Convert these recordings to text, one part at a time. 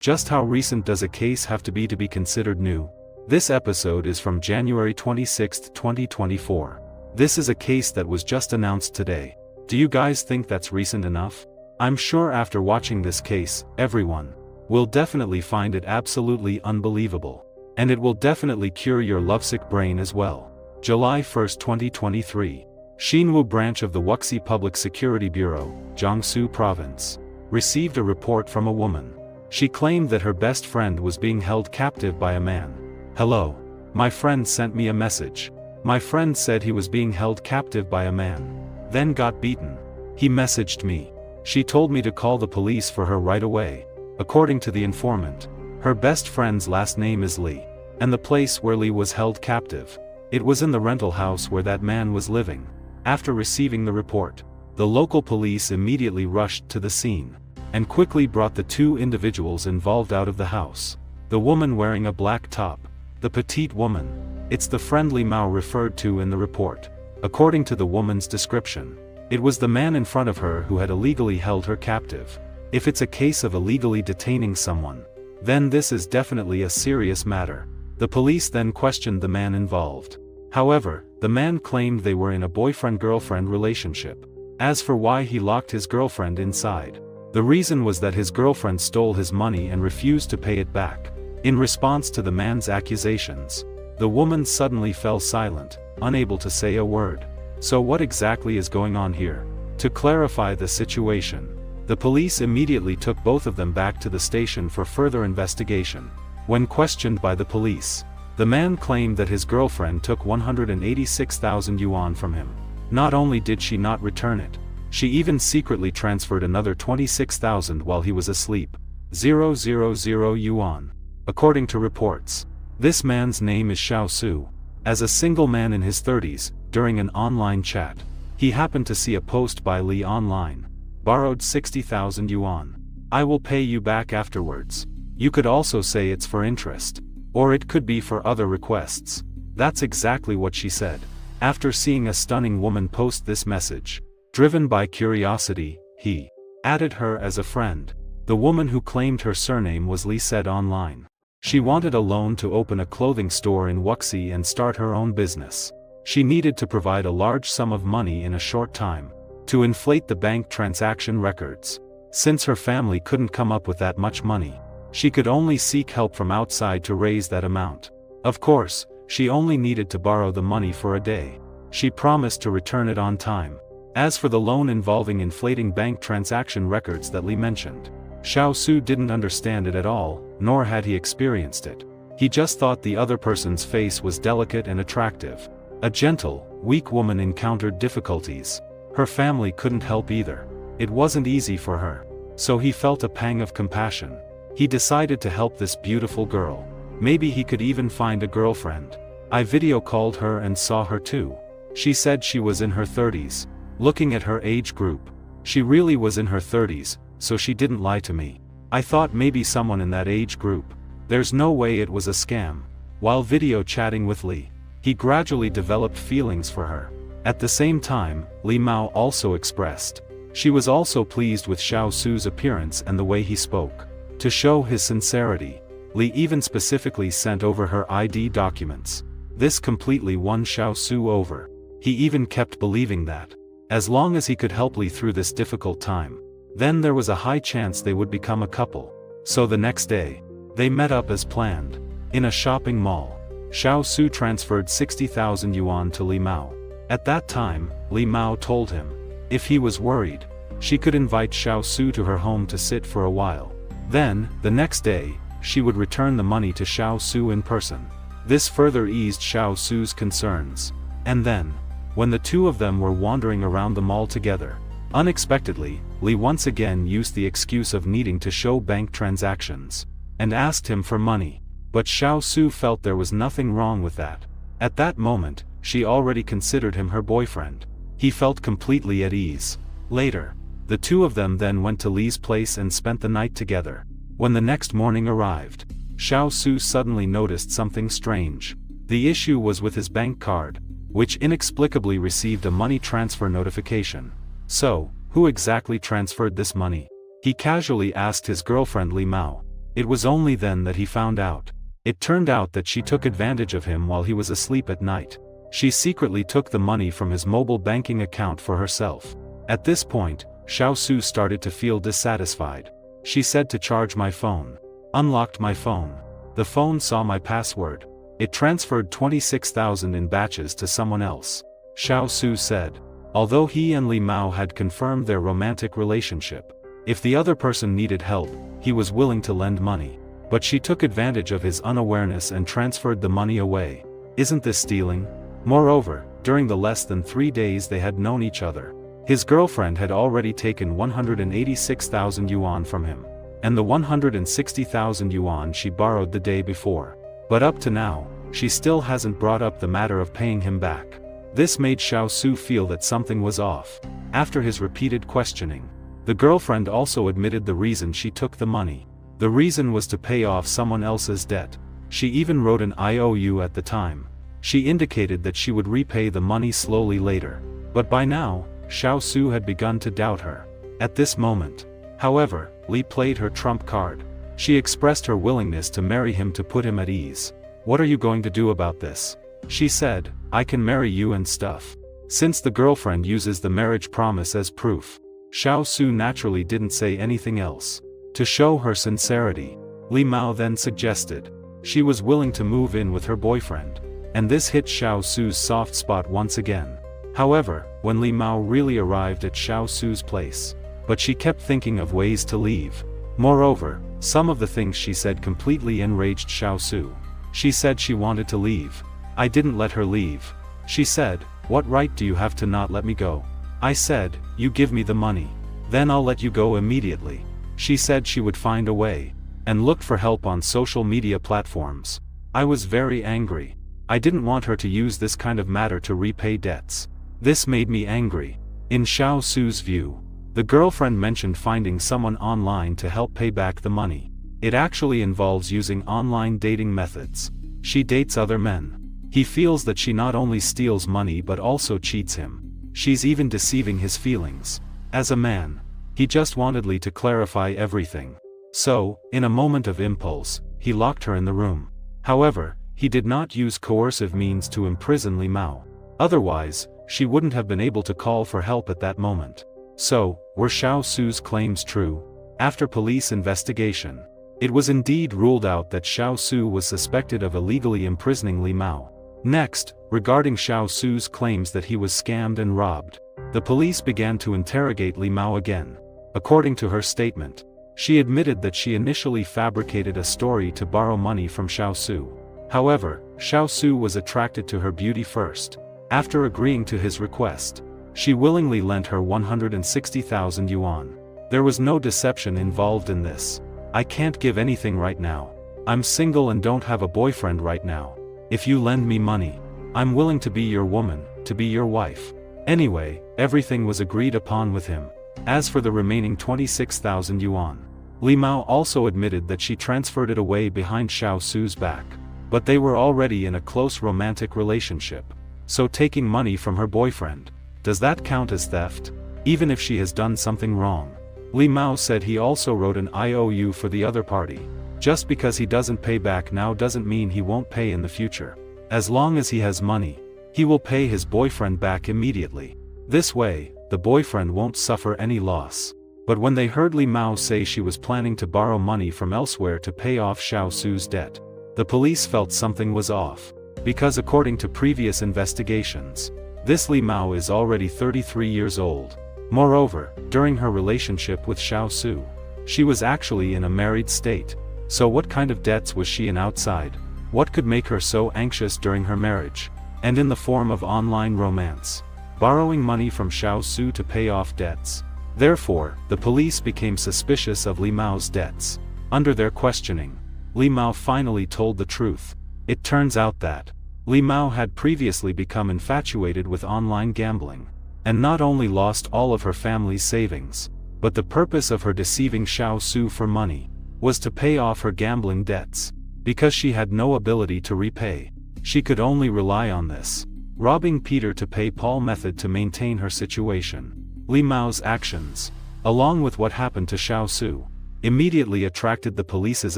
Just how recent does a case have to be considered new? This episode is from January 26, 2024. This is a case that was just announced today. Do you guys think that's recent enough? I'm sure after watching this case, everyone will definitely find it absolutely unbelievable. And it will definitely cure your lovesick brain as well. July 1, 2023. Xinwu branch of the Wuxi Public Security Bureau, Jiangsu Province, received a report from a woman. She claimed that her best friend was being held captive by a man. Hello. My friend sent me a message. My friend said he was being held captive by a man. Then got beaten. He messaged me. She told me to call the police for her right away. According to the informant, her best friend's last name is Li, and the place where Li was held captive, it was in the rental house where that man was living. After receiving the report, the local police immediately rushed to the scene, and quickly brought the two individuals involved out of the house. The woman wearing a black top, the petite woman, it's the friend Li Mao referred to in the report. According to the woman's description, it was the man in front of her who had illegally held her captive. If it's a case of illegally detaining someone, then this is definitely a serious matter. The police then questioned the man involved. However, the man claimed they were in a boyfriend-girlfriend relationship. As for why he locked his girlfriend inside, the reason was that his girlfriend stole his money and refused to pay it back. In response to the man's accusations, the woman suddenly fell silent, unable to say a word. So what exactly is going on here? To clarify the situation, the police immediately took both of them back to the station for further investigation. When questioned by the police, the man claimed that his girlfriend took 186,000 yuan from him. Not only did she not return it, she even secretly transferred another 26,000 while he was asleep. 000 yuan. According to reports, this man's name is Xiao Su. As a single man in his 30s, during an online chat, he happened to see a post by Li online. Borrowed 60,000 yuan. I will pay you back afterwards. You could also say it's for interest. Or it could be for other requests. That's exactly what she said. After seeing a stunning woman post this message, driven by curiosity, he added her as a friend. The woman who claimed her surname was Li said online. She wanted a loan to open a clothing store in Wuxi and start her own business. She needed to provide a large sum of money in a short time to inflate the bank transaction records. Since her family couldn't come up with that much money, she could only seek help from outside to raise that amount. Of course, she only needed to borrow the money for a day. She promised to return it on time. As for the loan involving inflating bank transaction records that Li mentioned, Xiao Su didn't understand it at all, nor had he experienced it. He just thought the other person's face was delicate and attractive. A gentle, weak woman encountered difficulties. Her family couldn't help either. It wasn't easy for her. So he felt a pang of compassion. He decided to help this beautiful girl. Maybe he could even find a girlfriend. I video called her and saw her too. She said she was in her 30s. Looking at her age group, she really was in her 30s, so she didn't lie to me. I thought maybe someone in that age group. There's no way it was a scam. While video chatting with Li, he gradually developed feelings for her. At the same time, Li Mao also expressed. She was also pleased with Xiao Su's appearance and the way he spoke. To show his sincerity, Li even specifically sent over her ID documents. This completely won Xiao Su over. He even kept believing that, as long as he could help Li through this difficult time, then there was a high chance they would become a couple. So the next day, they met up as planned. In a shopping mall, Xiao Su transferred 60,000 yuan to Li Mao. At that time, Li Mao told him, if he was worried, she could invite Xiao Su to her home to sit for a while. Then, the next day, she would return the money to Xiao Su in person. This further eased Xiao Su's concerns. And then, when the two of them were wandering around the mall together, unexpectedly, Li once again used the excuse of needing to show bank transactions, and asked him for money. But Xiao Su felt there was nothing wrong with that. At that moment, she already considered him her boyfriend. He felt completely at ease. Later, the two of them then went to Li's place and spent the night together. When the next morning arrived, Xiao Su suddenly noticed something strange. The issue was with his bank card, which inexplicably received a money transfer notification. So, who exactly transferred this money? He casually asked his girlfriend Li Mao. It was only then that he found out. It turned out that she took advantage of him while he was asleep at night. She secretly took the money from his mobile banking account for herself. At this point, Xiaosu started to feel dissatisfied. She said to charge my phone. Unlocked my phone. The phone saw my password. It transferred 26,000 in batches to someone else. Xiaosu said. Although he and Li Mao had confirmed their romantic relationship, if the other person needed help, he was willing to lend money. But she took advantage of his unawareness and transferred the money away. Isn't this stealing? Moreover, during the less than 3 days they had known each other, his girlfriend had already taken 186,000 yuan from him, and the 160,000 yuan she borrowed the day before. But up to now, she still hasn't brought up the matter of paying him back. This made Xiaosu feel that something was off. After his repeated questioning, the girlfriend also admitted the reason she took the money. The reason was to pay off someone else's debt. She even wrote an IOU at the time. She indicated that she would repay the money slowly later. But by now, Xiaosu had begun to doubt her. At this moment, however, Li played her trump card. She expressed her willingness to marry him to put him at ease. What are you going to do about this? She said, I can marry you and stuff. Since the girlfriend uses the marriage promise as proof, Xiaosu naturally didn't say anything else. To show her sincerity, Li Mao then suggested. She was willing to move in with her boyfriend. And this hit Xiaosu's soft spot once again. However, when Li Mao really arrived at Xiaosu's place, but she kept thinking of ways to leave. Moreover, some of the things she said completely enraged Xiaosu. She said she wanted to leave. I didn't let her leave. She said, what right do you have to not let me go? I said, you give me the money. Then I'll let you go immediately. She said she would find a way, and looked for help on social media platforms. I was very angry. I didn't want her to use this kind of matter to repay debts. This made me angry. In Xiaosu's view, the girlfriend mentioned finding someone online to help pay back the money. It actually involves using online dating methods. She dates other men. He feels that she not only steals money but also cheats him. She's even deceiving his feelings. As a man, he just wanted Li to clarify everything. So, in a moment of impulse, he locked her in the room. However, he did not use coercive means to imprison Li Mao. Otherwise, she wouldn't have been able to call for help at that moment. So, were Xiaosu's claims true? After police investigation, it was indeed ruled out that Xiaosu was suspected of illegally imprisoning Li Mao. Next, regarding Xiaosu's claims that he was scammed and robbed, the police began to interrogate Li Mao again. According to her statement, she admitted that she initially fabricated a story to borrow money from Xiaosu. However, Xiaosu was attracted to her beauty first. After agreeing to his request, she willingly lent her 160,000 yuan. There was no deception involved in this. I can't give anything right now. I'm single and don't have a boyfriend right now. If you lend me money, I'm willing to be your woman, to be your wife. Anyway, everything was agreed upon with him. As for the remaining 26,000 yuan, Li Mao also admitted that she transferred it away behind Xiaosu's back. But they were already in a close romantic relationship. So taking money from her boyfriend, does that count as theft? Even if she has done something wrong. Li Mao said he also wrote an IOU for the other party. Just because he doesn't pay back now doesn't mean he won't pay in the future. As long as he has money, he will pay his boyfriend back immediately. This way, the boyfriend won't suffer any loss. But when they heard Li Mao say she was planning to borrow money from elsewhere to pay off Xiaosu's debt, the police felt something was off. Because according to previous investigations, this Li Mao is already 33 years old. Moreover, during her relationship with Xiaosu, she was actually in a married state. So what kind of debts was she in outside? What could make her so anxious during her marriage? And in the form of online romance, borrowing money from Xiaosu to pay off debts. Therefore, the police became suspicious of Li Mao's debts. Under their questioning, Li Mao finally told the truth. It turns out that Li Mao had previously become infatuated with online gambling, and not only lost all of her family's savings, but the purpose of her deceiving Xiaosu for money was to pay off her gambling debts. Because she had no ability to repay, she could only rely on this robbing Peter to pay Paul method to maintain her situation. Li Mao's actions, along with what happened to Xiaosu, immediately attracted the police's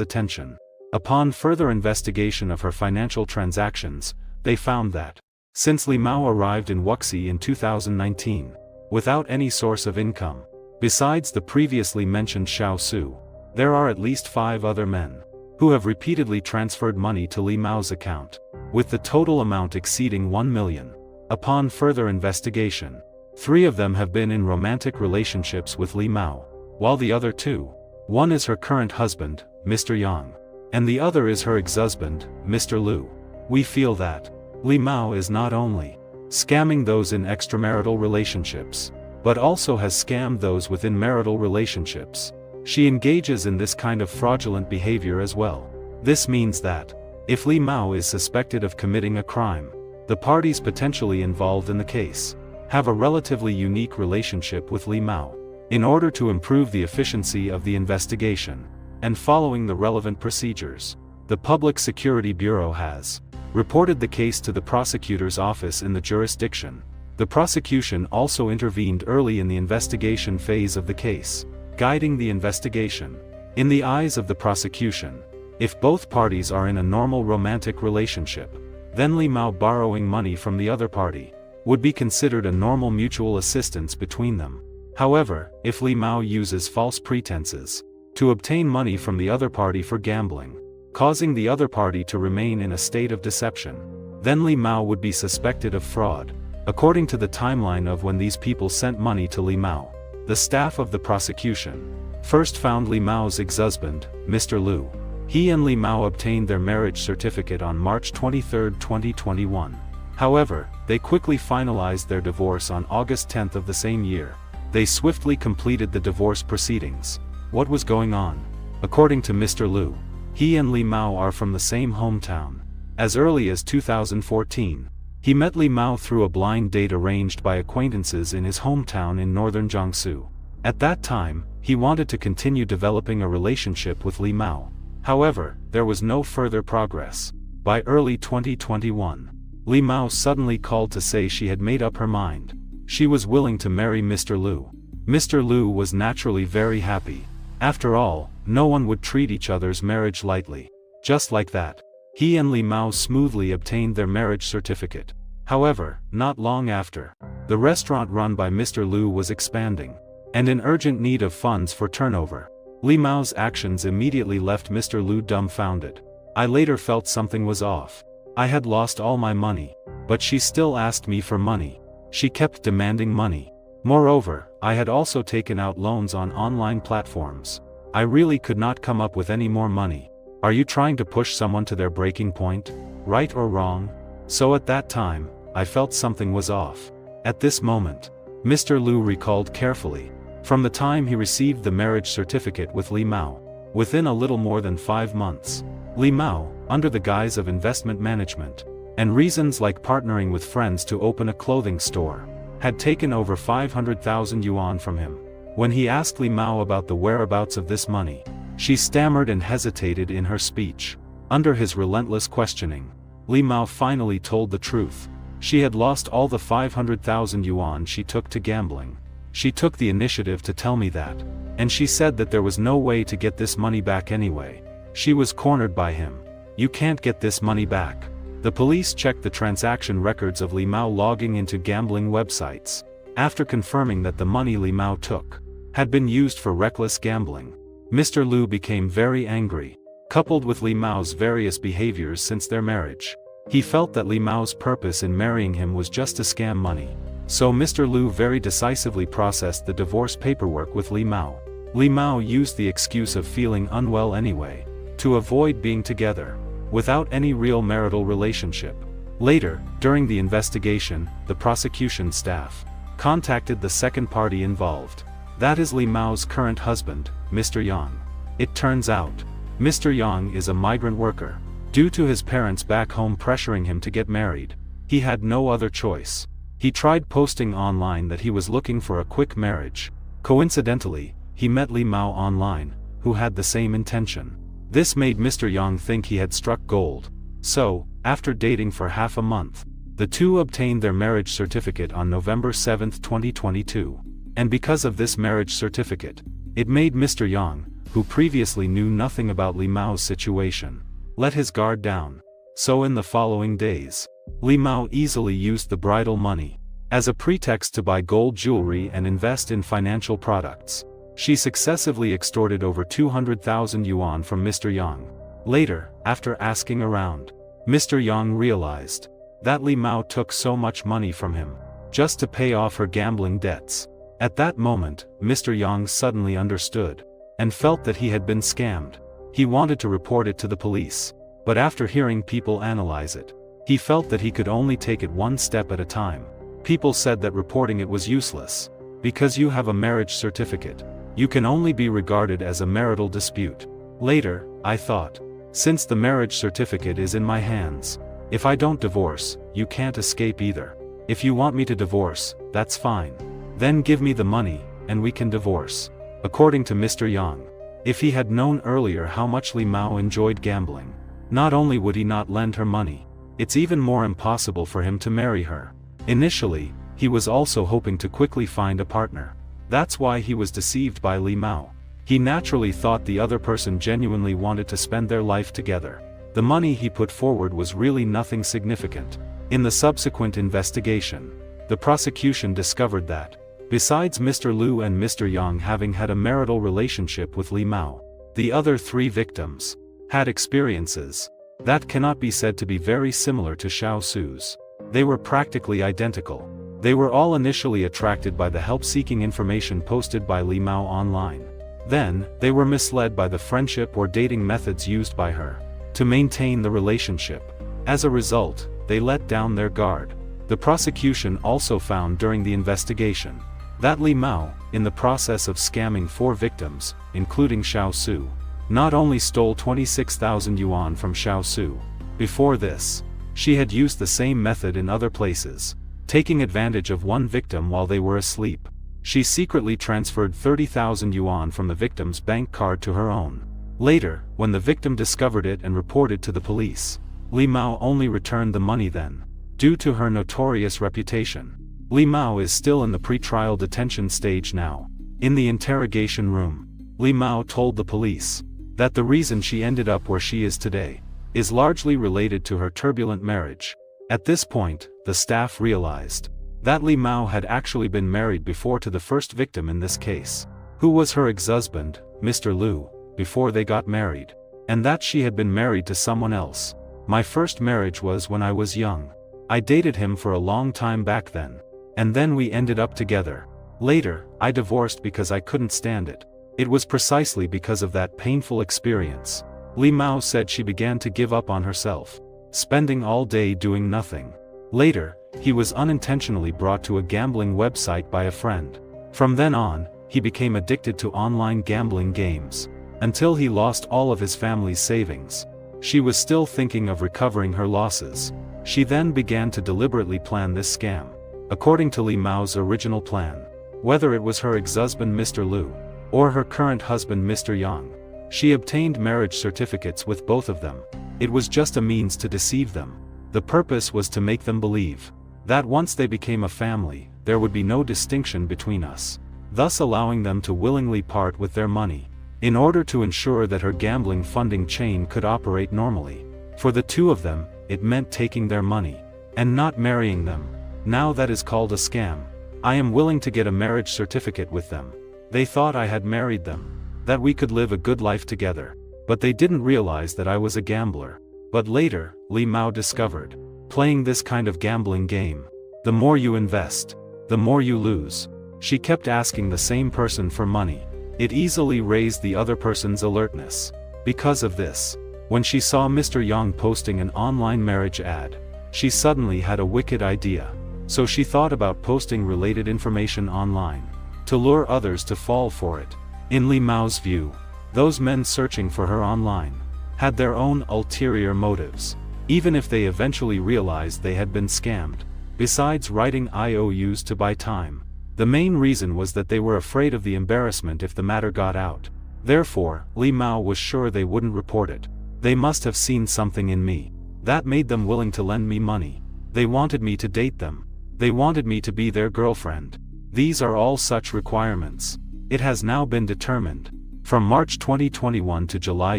attention. Upon further investigation of her financial transactions, they found that, since Li Mao arrived in Wuxi in 2019, without any source of income, besides the previously mentioned Xiao Su, there are at least 5 other men who have repeatedly transferred money to Li Mao's account, with the total amount exceeding 1 million. Upon further investigation, 3 of them have been in romantic relationships with Li Mao, while the other 2, one is her current husband, Mr. Yang, and the other is her ex-husband, Mr. Liu. We feel that Li Mao is not only scamming those in extramarital relationships, but also has scammed those within marital relationships. She engages in this kind of fraudulent behavior as well. This means that, if Li Mao is suspected of committing a crime, the parties potentially involved in the case have a relatively unique relationship with Li Mao. In order to improve the efficiency of the investigation, and following the relevant procedures, the Public Security Bureau has reported the case to the prosecutor's office in the jurisdiction. The prosecution also intervened early in the investigation phase of the case, guiding the investigation. In the eyes of the prosecution, if both parties are in a normal romantic relationship, then Li Mao borrowing money from the other party would be considered a normal mutual assistance between them. However, if Li Mao uses false pretenses to obtain money from the other party for gambling, causing the other party to remain in a state of deception, then Li Mao would be suspected of fraud. According to the timeline of when these people sent money to Li Mao, the staff of the prosecution first found Li Mao's ex-husband, Mr. Liu. He and Li Mao obtained their marriage certificate on March 23, 2021. However, they quickly finalized their divorce on August 10 of the same year. They swiftly completed the divorce proceedings. What was going on? According to Mr. Liu, he and Li Mao are from the same hometown. As early as 2014, he met Li Mao through a blind date arranged by acquaintances in his hometown in northern Jiangsu. At that time, he wanted to continue developing a relationship with Li Mao. However, there was no further progress. By early 2021, Li Mao suddenly called to say she had made up her mind. She was willing to marry Mr. Liu. Mr. Liu was naturally very happy. After all, no one would treat each other's marriage lightly. Just like that, he and Li Mao smoothly obtained their marriage certificate. However, not long after, the restaurant run by Mr. Liu was expanding, and in urgent need of funds for turnover. Li Mao's actions immediately left Mr. Liu dumbfounded. I later felt something was off. I had lost all my money, but she still asked me for money. She kept demanding money. Moreover, I had also taken out loans on online platforms. I really could not come up with any more money. Are you trying to push someone to their breaking point? Right or wrong? So at that time, I felt something was off. At this moment, Mr. Liu recalled carefully, from the time he received the marriage certificate with Li Mao, within a little more than 5 months, Li Mao, under the guise of investment management, and reasons like partnering with friends to open a clothing store, had taken over 500,000 yuan from him. When he asked Li Mao about the whereabouts of this money, she stammered and hesitated in her speech. Under his relentless questioning, Li Mao finally told the truth. She had lost all the 500,000 yuan she took to gambling. She took the initiative to tell me that, and she said that there was no way to get this money back anyway. She was cornered by him. You can't get this money back. The police checked the transaction records of Li Mao logging into gambling websites. After confirming that the money Li Mao took had been used for reckless gambling, Mr. Liu became very angry. Coupled with Li Mao's various behaviors since their marriage, he felt that Li Mao's purpose in marrying him was just to scam money. So Mr. Liu very decisively processed the divorce paperwork with Li Mao. Li Mao used the excuse of feeling unwell anyway, to avoid being together, without any real marital relationship. Later, during the investigation, the prosecution staff contacted the second party involved. That is Li Mao's current husband, Mr. Yang. It turns out, Mr. Yang is a migrant worker. Due to his parents back home pressuring him to get married, he had no other choice. He tried posting online that he was looking for a quick marriage. Coincidentally, he met Li Mao online, who had the same intention. This made Mr. Yang think he had struck gold. So, after dating for half a month, the two obtained their marriage certificate on November 7, 2022. And because of this marriage certificate, it made Mr. Yang, who previously knew nothing about Li Mao's situation, let his guard down. So in the following days, Li Mao easily used the bridal money as a pretext to buy gold jewelry and invest in financial products. She successively extorted over 200,000 yuan from Mr. Yang. Later, after asking around, Mr. Yang realized that Li Mao took so much money from him just to pay off her gambling debts. At that moment, Mr. Yang suddenly understood and felt that he had been scammed. He wanted to report it to the police, but after hearing people analyze it, he felt that he could only take it one step at a time. People said that reporting it was useless. Because you have a marriage certificate, you can only be regarded as a marital dispute. Later, I thought, since the marriage certificate is in my hands, if I don't divorce, you can't escape either. If you want me to divorce, that's fine. Then give me the money, and we can divorce. According to Mr. Yang, if he had known earlier how much Li Mao enjoyed gambling, not only would he not lend her money, it's even more impossible for him to marry her. Initially, he was also hoping to quickly find a partner. That's why he was deceived by Li Mao. He naturally thought the other person genuinely wanted to spend their life together. The money he put forward was really nothing significant. In the subsequent investigation, the prosecution discovered that, besides Mr. Liu and Mr. Yang having had a marital relationship with Li Mao, the other 3 victims had experiences that cannot be said to be very similar to Xiao Su's. They were practically identical. They were all initially attracted by the help-seeking information posted by Li Mao online. Then, they were misled by the friendship or dating methods used by her to maintain the relationship. As a result, they let down their guard. The prosecution also found during the investigation that Li Mao, in the process of scamming 4 victims, including Xiao Su, not only stole 26,000 yuan from Xiao Su. Before this, she had used the same method in other places, taking advantage of one victim while they were asleep. She secretly transferred 30,000 yuan from the victim's bank card to her own. Later, when the victim discovered it and reported to the police, Li Mao only returned the money then. Due to her notorious reputation, Li Mao is still in the pre-trial detention stage now. In the interrogation room, Li Mao told the police that the reason she ended up where she is today is largely related to her turbulent marriage. At this point, the staff realized that Li Mao had actually been married before to the first victim in this case, who was her ex-husband, Mr. Liu, before they got married, and that she had been married to someone else. My first marriage was when I was young. I dated him for a long time back then, and then we ended up together. Later, I divorced because I couldn't stand it. It was precisely because of that painful experience. Li Mao said she began to give up on herself, spending all day doing nothing. Later, he was unintentionally brought to a gambling website by a friend. From then on, he became addicted to online gambling games, until he lost all of his family's savings. She was still thinking of recovering her losses. She then began to deliberately plan this scam. According to Li Mao's original plan, whether it was her ex-husband Mr. Liu, or her current husband Mr. Yang, she obtained marriage certificates with both of them. It was just a means to deceive them. The purpose was to make them believe that once they became a family, there would be no distinction between us, thus allowing them to willingly part with their money, in order to ensure that her gambling funding chain could operate normally. For the 2 of them, it meant taking their money and not marrying them. Now that is called a scam. I am willing to get a marriage certificate with them. They thought I had married them, that we could live a good life together, but they didn't realize that I was a gambler. But later, Li Mao discovered, playing this kind of gambling game, the more you invest, the more you lose. She kept asking the same person for money. It easily raised the other person's alertness. Because of this, when she saw Mr. Yang posting an online marriage ad, she suddenly had a wicked idea. So she thought about posting related information online, to lure others to fall for it. In Li Mao's view, those men searching for her online had their own ulterior motives, even if they eventually realized they had been scammed. Besides writing IOUs to buy time, the main reason was that they were afraid of the embarrassment if the matter got out. Therefore, Li Mao was sure they wouldn't report it. They must have seen something in me that made them willing to lend me money. They wanted me to date them. They wanted me to be their girlfriend. These are all such requirements. It has now been determined From March 2021 to July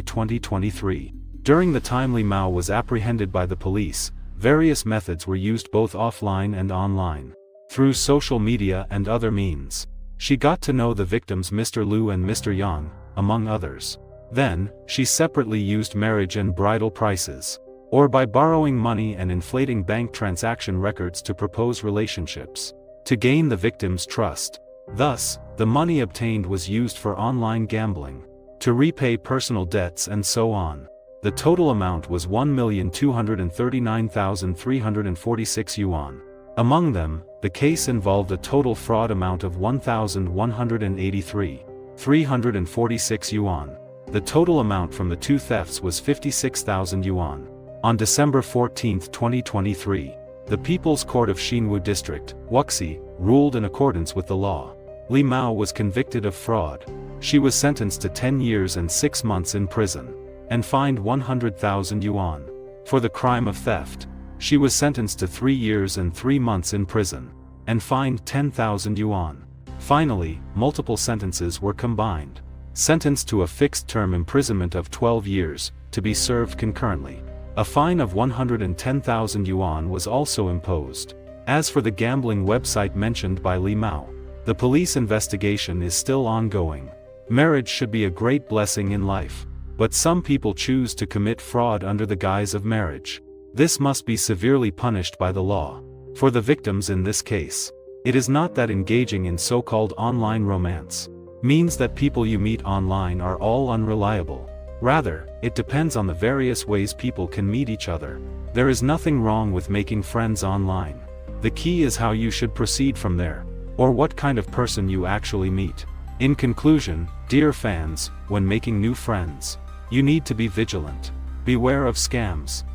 2023. During the time Li Mao was apprehended by the police, various methods were used both offline and online. Through social media and other means, she got to know the victims Mr. Liu and Mr. Yang, among others. Then, she separately used marriage and bridal prices, or by borrowing money and inflating bank transaction records to propose relationships, to gain the victim's trust. Thus, the money obtained was used for online gambling, to repay personal debts and so on. The total amount was 1,239,346 yuan. Among them, the case involved a total fraud amount of 1,183,346 yuan. The total amount from the two thefts was 56,000 yuan. On December 14, 2023, the People's Court of Xinwu District, Wuxi, ruled in accordance with the law. Li Mao was convicted of fraud. She was sentenced to 10 years and 6 months in prison, and fined 100,000 yuan. For the crime of theft, she was sentenced to 3 years and 3 months in prison, and fined 10,000 yuan. Finally, multiple sentences were combined. Sentenced to a fixed-term imprisonment of 12 years, to be served concurrently. A fine of 110,000 yuan was also imposed. As for the gambling website mentioned by Li Mao, the police investigation is still ongoing. Marriage should be a great blessing in life, but some people choose to commit fraud under the guise of marriage. This must be severely punished by the law. For the victims in this case, it is not that engaging in so-called online romance means that people you meet online are all unreliable. Rather, it depends on the various ways people can meet each other. There is nothing wrong with making friends online. The key is how you should proceed from there, or what kind of person you actually meet. In conclusion, dear fans, when making new friends, you need to be vigilant. Beware of scams.